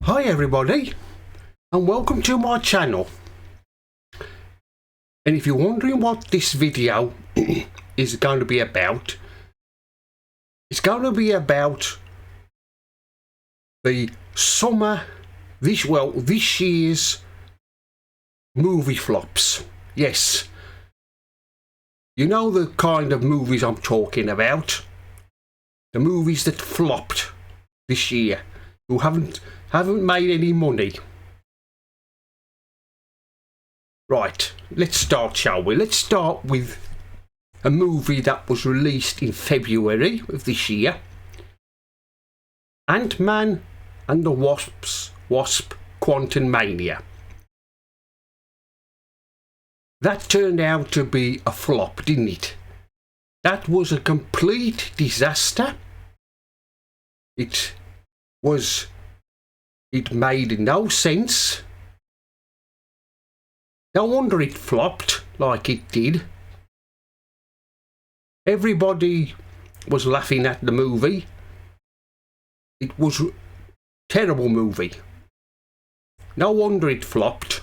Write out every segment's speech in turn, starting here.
Hi everybody, and welcome to my channel. And if you're wondering what this video is going to be about, it's going to be about the this year's movie flops. Yes, you know the kind of movies I'm talking about. The movies that flopped this year, who haven't made any money. Right, let's start, shall we? Let's start with a movie that was released in February of this year. Ant-Man and the Wasp: Quantumania. That turned out to be a flop, didn't it? That was a complete disaster. It made no sense. No wonder it flopped like it did. Everybody was laughing at the movie. It was a terrible movie. No wonder it flopped.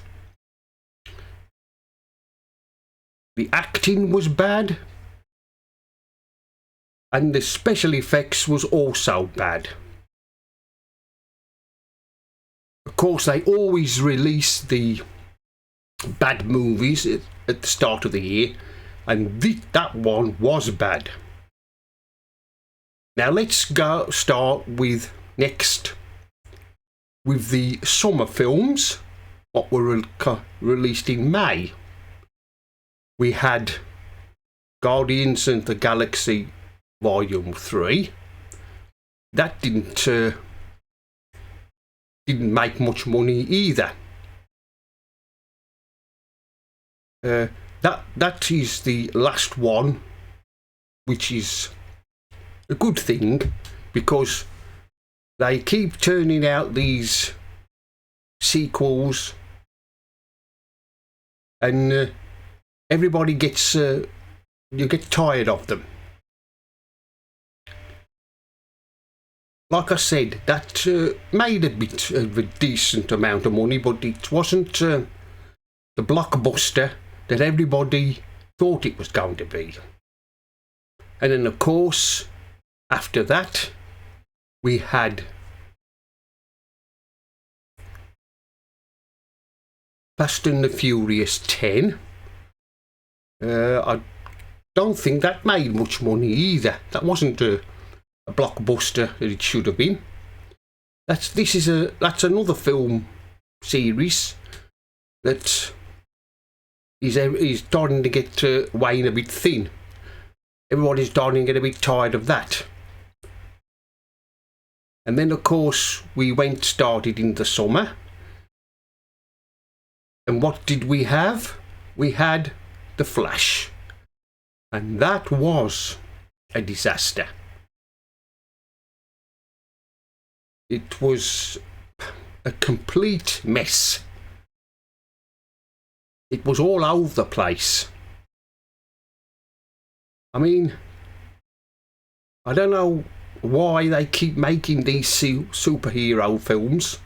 The acting was bad, and the special effects was also bad. Of course, they always release the bad movies at the start of the year, and that one was bad. Now let's start with the summer films, what were released in May. We had Guardians of the Galaxy Volume 3. That didn't make much money either. That is the last one, which is a good thing, because they keep turning out these sequels, and everybody gets you get tired of them. Like I said, that made a bit of a decent amount of money, but it wasn't the blockbuster that everybody thought it was going to be. And then, of course, after that, we had Fast and the Furious 10. I don't think that made much money either. That wasn't a blockbuster that it should have been. That's another film series that is starting to get weighing a bit thin. Everybody's starting to get a bit tired of that. And then, of course, we started in the summer. And what did we have? We had The Flash. And that was a disaster. It was a complete mess. It was all over the place. I mean, I don't know why they keep making these superhero films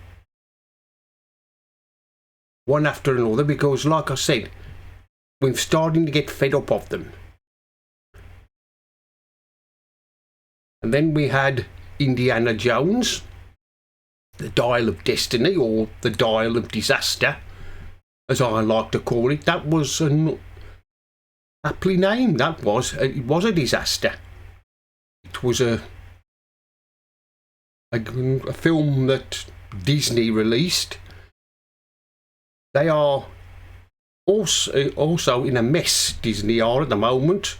one after another, because, like I said, we're starting to get fed up of them. And then we had Indiana Jones, The Dial of Destiny, or The Dial of Disaster, as I like to call it. That was aptly named. It was a disaster. It was a film that Disney released. They are also in a mess, Disney are, at the moment.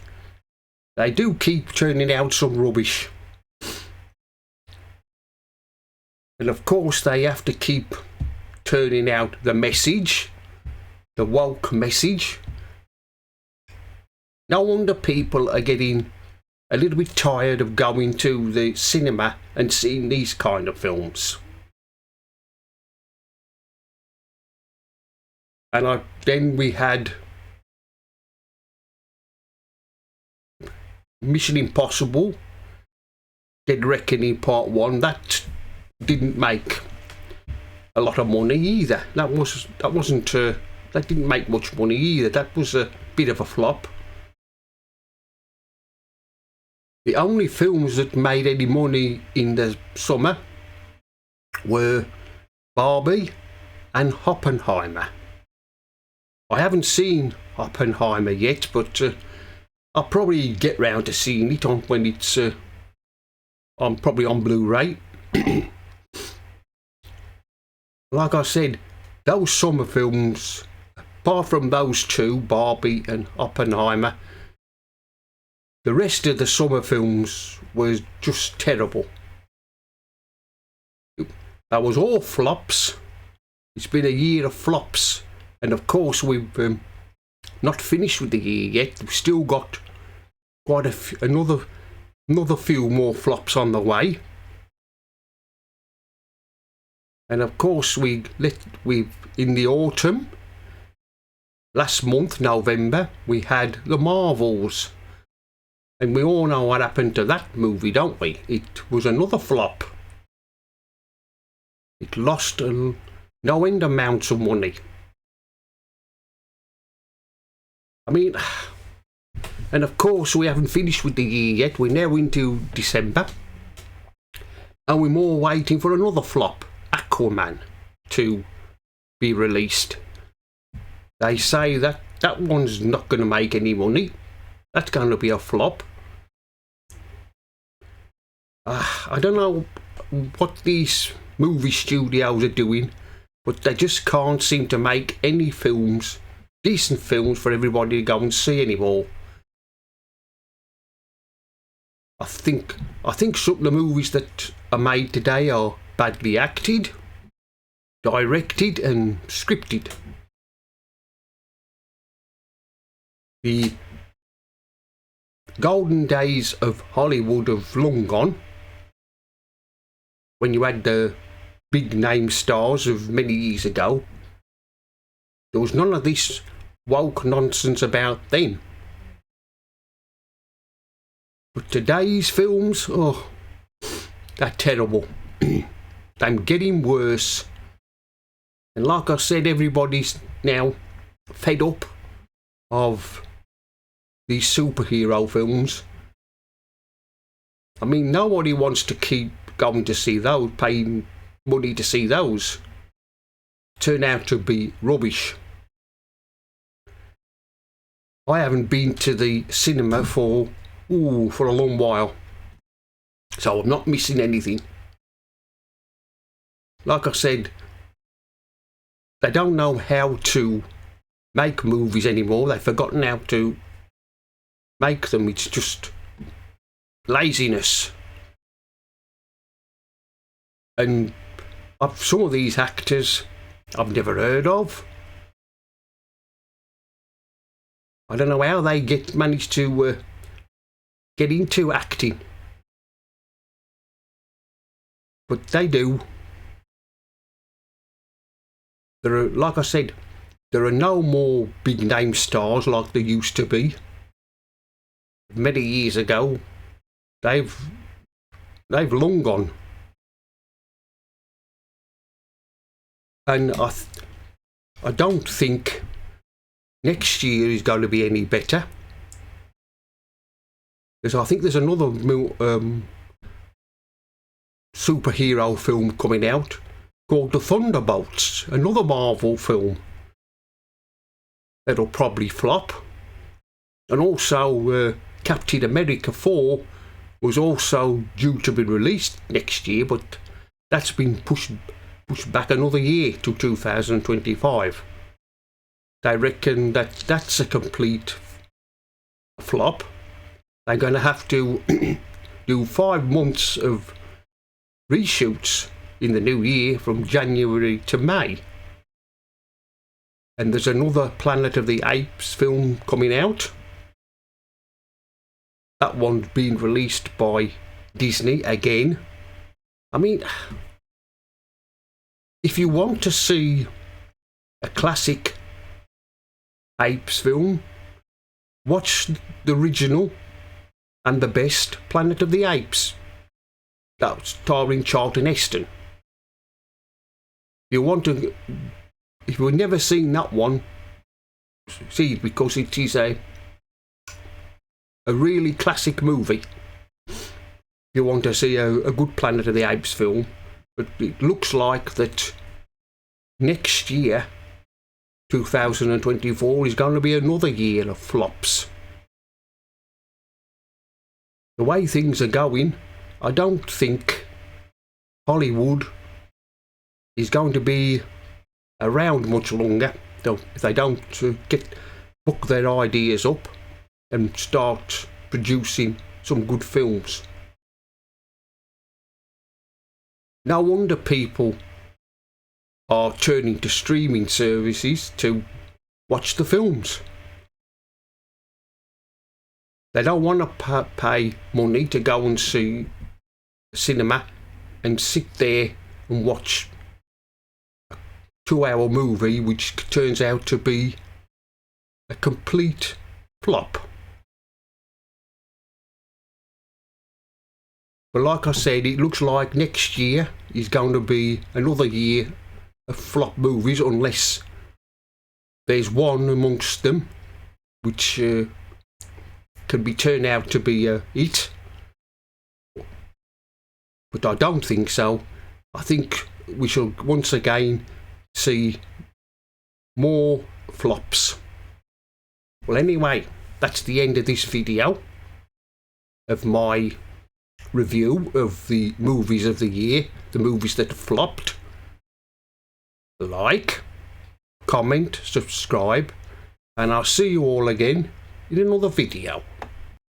They do keep turning out some rubbish. And of course they have to keep turning out the message, the woke message. No wonder people are getting a little bit tired of going to the cinema and seeing these kind of films. And then we had Mission Impossible, Dead Reckoning Part 1. That didn't make a lot of money either. That wasn't that didn't make much money either. That was a bit of a flop. The only films that made any money in the summer were Barbie and Oppenheimer. I haven't seen Oppenheimer yet, but I'll probably get round to seeing it when it's probably on Blu-ray. Like I said, those summer films, apart from those two, Barbie and Oppenheimer, the rest of the summer films was just terrible. That was all flops. It's been a year of flops, and of course we've not finished with the year yet. We've still got quite another few more flops on the way. And of course we've in the autumn, last month, November, we had The Marvels. And we all know what happened to that movie, don't we? It was another flop. It lost no end amounts of money. I mean, and of course we haven't finished with the year yet. We're now into December. And we're more waiting for another flop, Aquaman, to be released. They say that one's not going to make any money. That's going to be a flop. I don't know what these movie studios are doing, but they just can't seem to make any films, decent films for everybody to go and see anymore. I think some of the movies that are made today are badly acted, directed and scripted. The golden days of Hollywood have long gone, when you had the big name stars of many years ago. There was none of this woke nonsense about then. But today's films, they're terrible. They're getting worse. And like I said, everybody's now fed up of these superhero films. I mean, nobody wants to keep going to see those, paying money to see those. Turn out to be rubbish. I haven't been to the cinema for a long while, so I'm not missing anything. Like I said, they don't know how to make movies anymore. They've forgotten how to make them. It's just laziness. And some of these actors I've never heard of. I don't know how they manage to get into acting, but they do. Like I said, there are no more big name stars like there used to be. Many years ago, they've long gone. And I don't think next year is going to be any better, because I think there's another superhero film coming out called The Thunderbolts, another Marvel film that'll probably flop. And also Captain America 4 was also due to be released next year, but that's been pushed back another year to 2025. They reckon that's a complete flop. They're going to have to do 5 months of reshoots in the new year from January to May. And there's another Planet of the Apes film coming out. That one's being released by Disney again. I mean, if you want to see a classic Apes film, watch the original and the best Planet of the Apes. That's starring Charlton Heston. if you've never seen that one, see it, because it is a really classic movie. If you want to see a good Planet of the Apes film, but it looks like that next year, 2024, is going to be another year of flops. The way things are going, I don't think Hollywood is going to be around much longer. If they don't book their ideas up and start producing some good films. No wonder people are turning to streaming services to watch the films. They don't want to pay money to go and see cinema and sit there and watch a 2-hour movie which turns out to be a complete flop. But like I said, it looks like next year is going to be another year of flop movies, unless there's one amongst them which can be turned out to be a hit. But I don't think so. I think we shall once again see more flops. Well, anyway, that's the end of this video of my review of the movies of the year, the movies that flopped. Like, comment, subscribe, and I'll see you all again in another video.